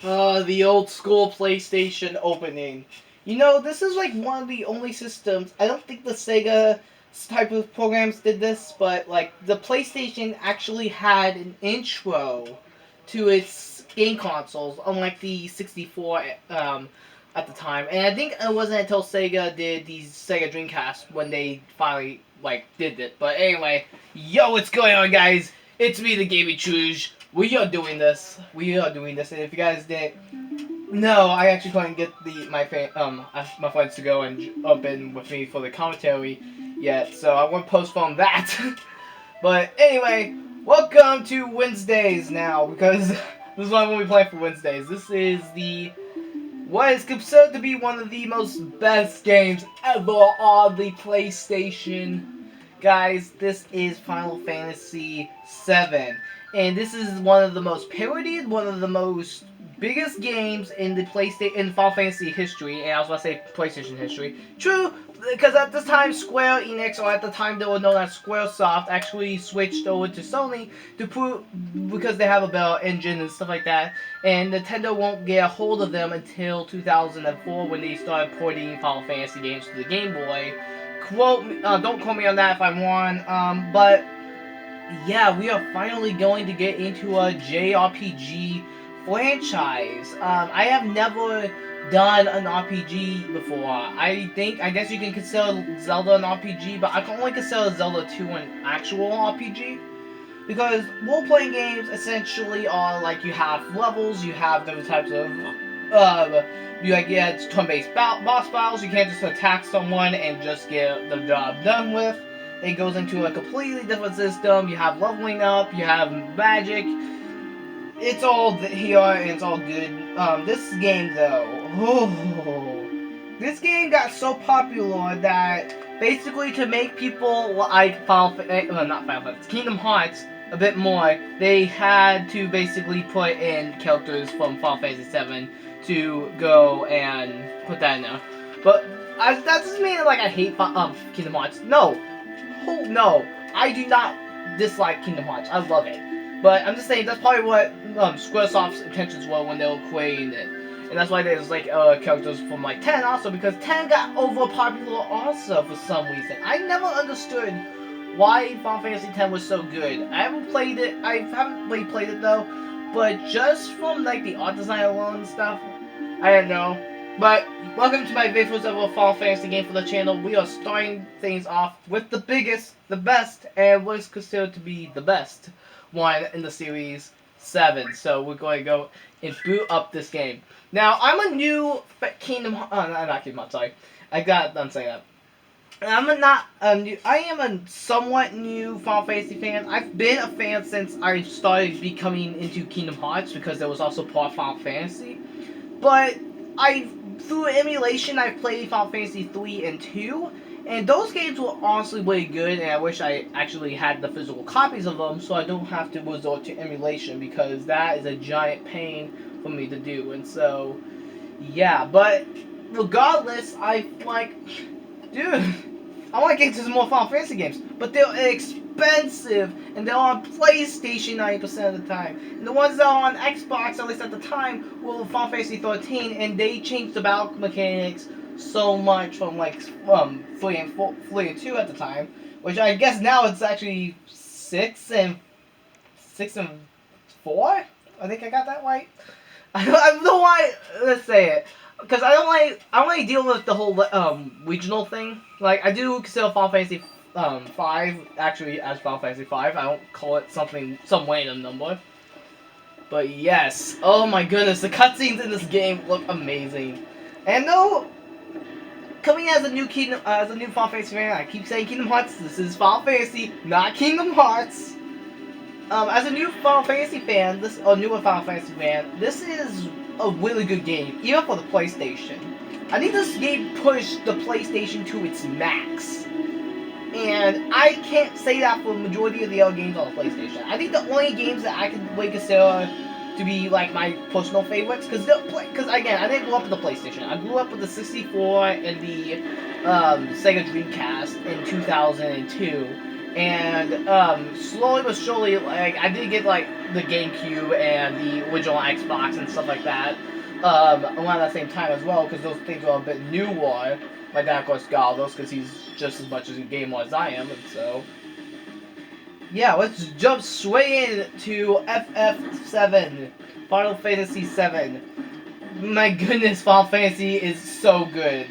The old school PlayStation opening. You know, this is like one of the only systems. I don't think the Sega type of programs did this, but like the PlayStation actually had an intro to its game consoles, unlike the 64 at the time. And I think it wasn't until Sega did the Sega Dreamcast when they finally like did it. But anyway, yo, what's going on, guys? It's me, the Gaming Truge. We are doing this. We are doing this. And if you guys didn't know, I actually couldn't get my friends to go and jump in with me for the commentary yet, so I won't postpone that. But anyway, welcome to Wednesdays now, because this is what I'm going to be playing for Wednesdays. This is what is considered to be one of the most best games ever on the PlayStation. Guys, this is Final Fantasy VII. And this is one of the most parodied, one of the most biggest games in the PlayStation in Final Fantasy history, and I was about to say PlayStation history. True, because at this time Square Enix, or at the time they were known as SquareSoft, actually switched over to Sony to prove because they have a better engine and stuff like that. And Nintendo won't get a hold of them until 2004 when they started porting Final Fantasy games to the Game Boy. Don't quote me on that if I'm wrong. But yeah, we are finally going to get into a JRPG franchise. I have never done an RPG before. I guess you can consider Zelda an RPG, but I can only consider Zelda 2 an actual RPG. Because role-playing games essentially are like you have levels, you have different types of you get turn-based boss battles. You can't just attack someone and just get the job done with. It goes into a completely different system. You have leveling up, you have magic. It's all here and it's all good. This game though, this game got so popular that basically to make people like not Final Fantasy, Kingdom Hearts a bit more, they had to basically put in characters from Final Fantasy VII to go and put that in there. But that doesn't mean like I hate Kingdom Hearts. No, no, I do not dislike Kingdom Hearts. I love it. But I'm just saying that's probably what SquareSoft's intentions were when they were creating it. And that's why there's like characters from like 10 also, because 10 got over popular also for some reason. I never understood why Final Fantasy X was so good. I haven't played it. I haven't really played it though. But just from like the art design alone and stuff, I don't know. But welcome to my very first ever Final Fantasy game for the channel. We are starting things off with the biggest, the best, and what is considered to be the best one in the series, 7. So we're going to go and boot up this game. Now, I'm a new Kingdom Hearts, not Kingdom Hearts, sorry. I got done saying that. I am a somewhat new Final Fantasy fan. I've been a fan since I started becoming into Kingdom Hearts because there was also part Final Fantasy. But through emulation, I've played Final Fantasy 3 and 2, and those games were honestly really good, and I wish I actually had the physical copies of them so I don't have to resort to emulation, because that is a giant pain for me to do. And so, yeah, but regardless, dude, I want to get into some more Final Fantasy games, but they're expensive, and they're on PlayStation 90% of the time. And the ones that are on Xbox, at least at the time, were Final Fantasy 13, and they changed the battle mechanics so much from like 3 and 2 at the time, which I guess now it's actually 6 and 4. I think I got that right. I don't know why. Let's say it. Because I don't like deal with the whole regional thing. Like, I do consider Final Fantasy 5 actually as Final Fantasy 5. I don't call it some random number. But yes, oh my goodness, the cutscenes in this game look amazing. And though coming as a new Final Fantasy fan, I keep saying Kingdom Hearts. This is Final Fantasy, not Kingdom Hearts. As a new Final Fantasy fan, newer Final Fantasy fan, this is a really good game, even for the PlayStation. I think this game pushed the PlayStation to its max. And I can't say that for the majority of the other games on the PlayStation. I think the only games that I can really consider to be like my personal favorites, because again, I didn't grow up with the PlayStation. I grew up with the 64 and the Sega Dreamcast in 2002. And slowly but surely, like, I did get like the GameCube and the original Xbox and stuff like that around that same time as well, because those things are a bit newer. My dad, of course, got all those because he's just as much as a gamer as I am, and so... Yeah, let's jump straight into FF7, Final Fantasy 7. My goodness, Final Fantasy is so good.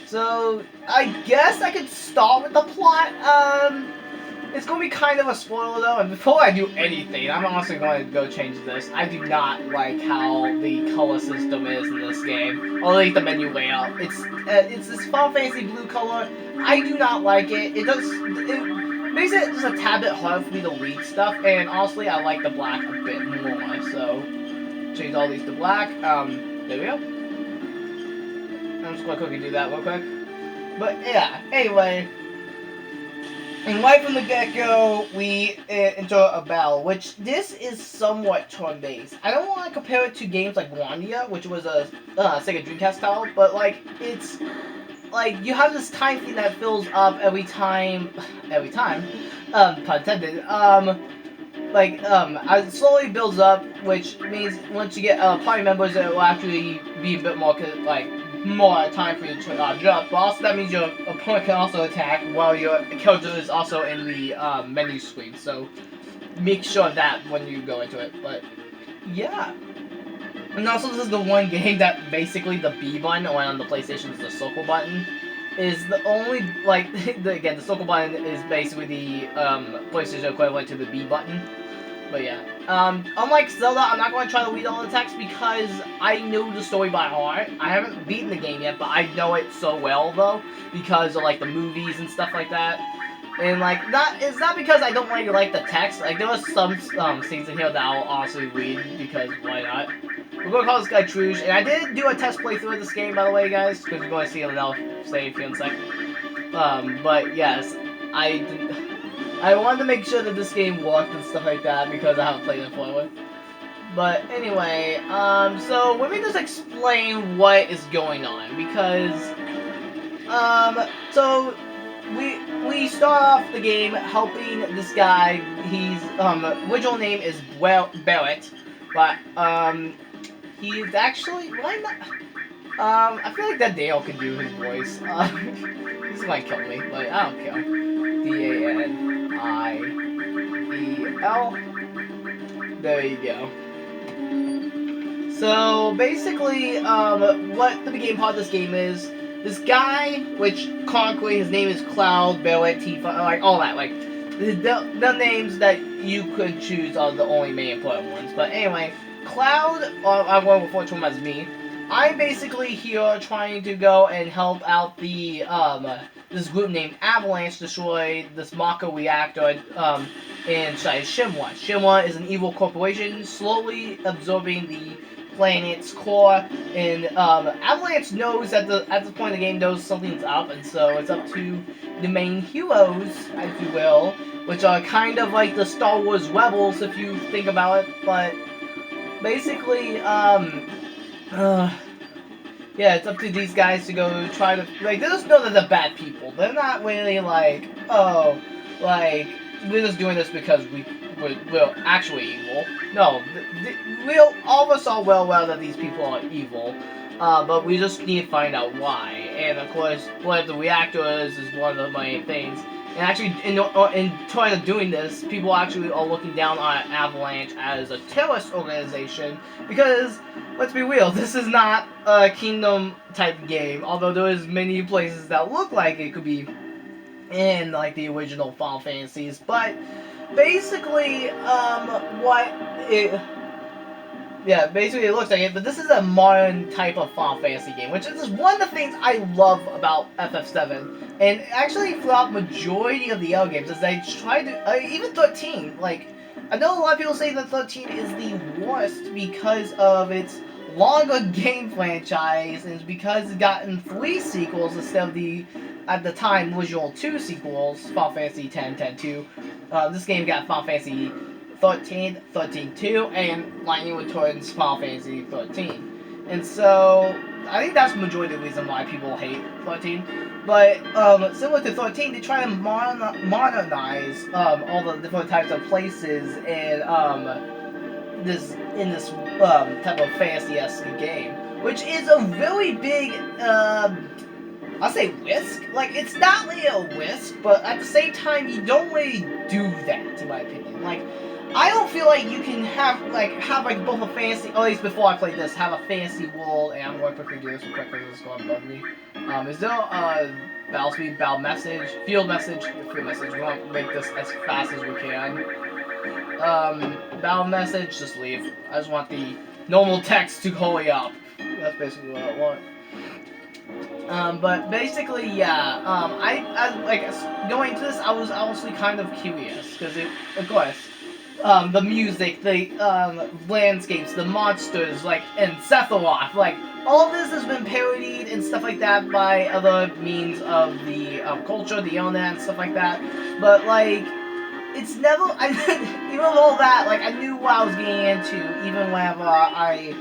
So, I guess I could start with the plot. It's gonna be kind of a spoiler though, and before I do anything, I'm honestly going to go change this. I do not like how the color system is in this game, or at least the menu layout. It's this Final Fantasy blue color. I do not like it. It makes it just a tad bit hard for me to read stuff, and honestly, I like the black a bit more. So, change all these to black. There we go. I'm just gonna quickly do that real quick. But yeah, anyway. And right from the get-go, we enter a battle, which this is somewhat turn-based. I don't want to compare it to games like Grandia, which was a Sega Dreamcast title, but like, it's, like, you have this time thing that fills up every time, pun intended, it slowly builds up, which means once you get party members, it will actually be a bit more, more time for you to jump, but also that means your opponent can also attack while your character is also in the menu screen, so make sure of that when you go into it, but yeah. And also this is the one game that basically the B button, or on the PlayStation is the circle button, is the only, like, again, the circle button is basically the PlayStation equivalent to the B button. But yeah, unlike Zelda, I'm not going to try to read all the text because I know the story by heart. I haven't beaten the game yet, but I know it so well, though, because of, like, the movies and stuff like that. And, like, it's not because I don't really like the text. Like, there are some scenes in here that I'll honestly read, because why not? We're going to call this guy Truge, and I did do a test playthrough of this game, by the way, guys, because you're going to see it, and I'll say here in a sec. But, yes, I wanted to make sure that this game worked and stuff like that because I haven't played it before. But anyway, so let me just explain what is going on because, so we start off the game helping this guy. He's original name is Barrett, but he's actually why not? I feel like that Dale could do his voice. This might kill me, but I don't care. D-A-N-I-E-L. There you go. So basically, what the beginning part of this game is, this guy, which concretely his name is Cloud, Barrett, Tifa, like all that, like the names that you could choose are the only main important ones. But anyway, Cloud, I'm going to refer to him as me. I'm basically here trying to go and help out the this group named Avalanche destroy this Mako reactor inside Shinra. Shinra is an evil corporation slowly absorbing the planet's core, and Avalanche knows at the point of the game knows something's up, and so it's up to the main heroes, if you will, which are kind of like the Star Wars rebels if you think about it, but basically yeah, it's up to these guys to go try to, like, they just know that they're bad people. They're not really like, oh, like, we're just doing this because we're actually evil. No, all of us are well aware that these people are evil, but we just need to find out why. And of course, what the reactor is one of the main things. And actually, in trying to doing this, people actually are looking down on Avalanche as a terrorist organization because, let's be real, this is not a Kingdom type game. Although there is many places that look like it could be in like the original Final Fantasies, but basically, basically it looks like it, but this is a modern type of Final Fantasy game, which is one of the things I love about FF7. And actually, throughout majority of the other games, is they try to, even 13, like, I know a lot of people say that 13 is the worst because of its longer game franchise, and it's because it's gotten 3 sequels instead of the, at the time, original 2 sequels, Final Fantasy X, X-2. This game got Final Fantasy 13, 13-2, and Lightning Returns Final Fantasy 13. And so, I think that's the majority of the reason why people hate 13. But similar to 13, they try to modernize all the different types of places and this type of fantasy-esque game, which is a really big I'll say risk. Like, it's not really a risk, but at the same time, you don't really do that, in my opinion. Like, I don't feel like you can have both a fantasy, at least before I played this, have a fantasy world, and I'm going to quickly do this real quickly, this is going to bug me. Is there a battle speed, battle message, field message, we want to make this as fast as we can. Battle message, just leave. I just want the normal text to hurry up. That's basically what I want. But basically, yeah, I like, going into this, I was honestly kind of curious, because of course, the music, the, landscapes, the monsters, like, and Sephiroth, like, all this has been parodied and stuff like that by other means of the, culture, the internet, and stuff like that, but, like, it's never, even with all that, like, I knew what I was getting into, even whenever I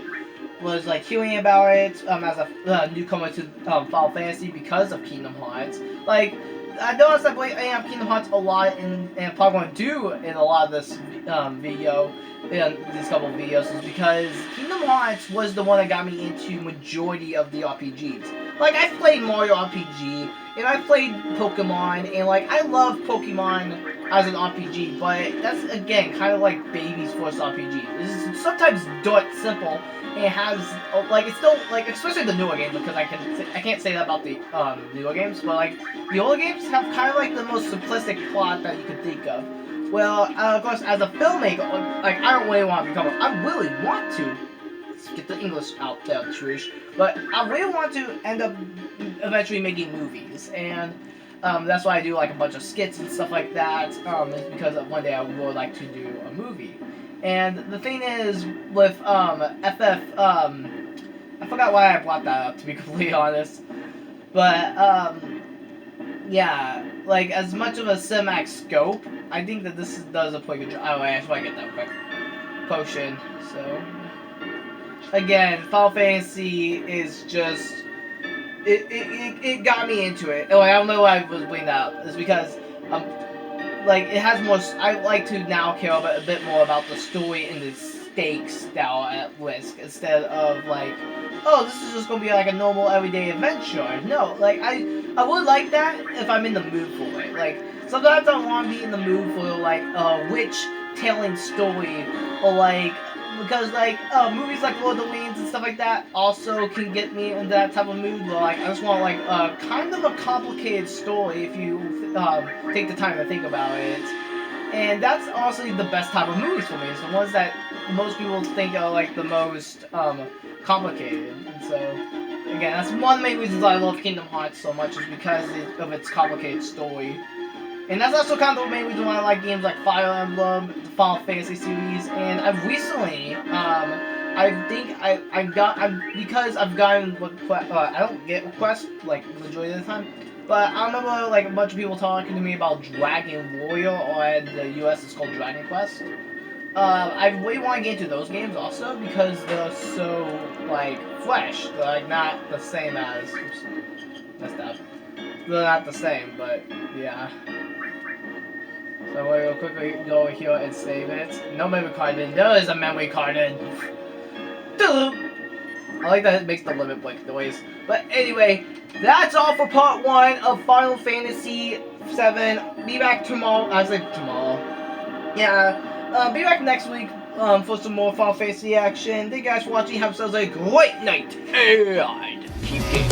was like hearing about it as a newcomer to Final Fantasy because of Kingdom Hearts. Like, I noticed I play Kingdom Hearts a lot, and probably going to do in a lot of this video, these couple of videos, is because Kingdom Hearts was the one that got me into majority of the RPGs. Like, I've played Mario RPG, and I've played Pokemon, and like, I love Pokemon as an RPG, but that's, again, kind of like baby's first RPG. It's sometimes dirt simple, and it has, like, it's still, like, especially the newer games, because I can't say that about the newer games, but like, the older games have kind of like the most simplistic plot that you could think of. Well, of course, as a filmmaker, like, I don't really want to become I really want to, let's get the English out there, Trish, but I really want to end up eventually making movies, and that's why I do like a bunch of skits and stuff like that, is because one day I would like to do a movie. And the thing is, with FF, I forgot why I brought that up, to be completely honest, but yeah, like, as much of a cinematic scope, I think that this does a pretty good job. Oh, wait, I just want to get that quick potion, so, again, Final Fantasy is just, it got me into it. Oh, I don't know why I was bringing that up. It's because, like, it has more, I like to now care a bit more about the story and the stakes that are at risk, instead of, like, oh, this is just gonna be like a normal everyday adventure. No, like, I would like that if I'm in the mood for it. Like, sometimes I want to be in the mood for, like, a witch-telling story, or, like, because, like, movies like Lord of the Rings and stuff like that also can get me in that type of mood, where, like, I just want, like, kind of a complicated story if you, take the time to think about it. And that's honestly the best type of movies for me. It's the ones that most people think are, like, the most, complicated. And so, again, that's one of the main reasons I love Kingdom Hearts so much, is because of its complicated story. And that's also kind of the main reason why I like games like Fire Emblem, the Final Fantasy series, and I've recently, I think because I've gotten, I don't get requests, like, the majority of the time, but I remember, like, a bunch of people talking to me about Dragon Warrior, or in the US it's called Dragon Quest. I really want to get into those games also, because they're so, like, fresh. They're, like, not the same as, oops, messed up. They're not the same, but, yeah. So we'll quickly go over here and save it. No memory card in. There is a memory card in. I like that it makes the limit blink noise. But anyway, that's all for part 1 of Final Fantasy VII. Be back tomorrow. I say tomorrow. Yeah. Be back next week for some more Final Fantasy action. Thank you guys for watching. Have yourselves a great night. And keep gaming.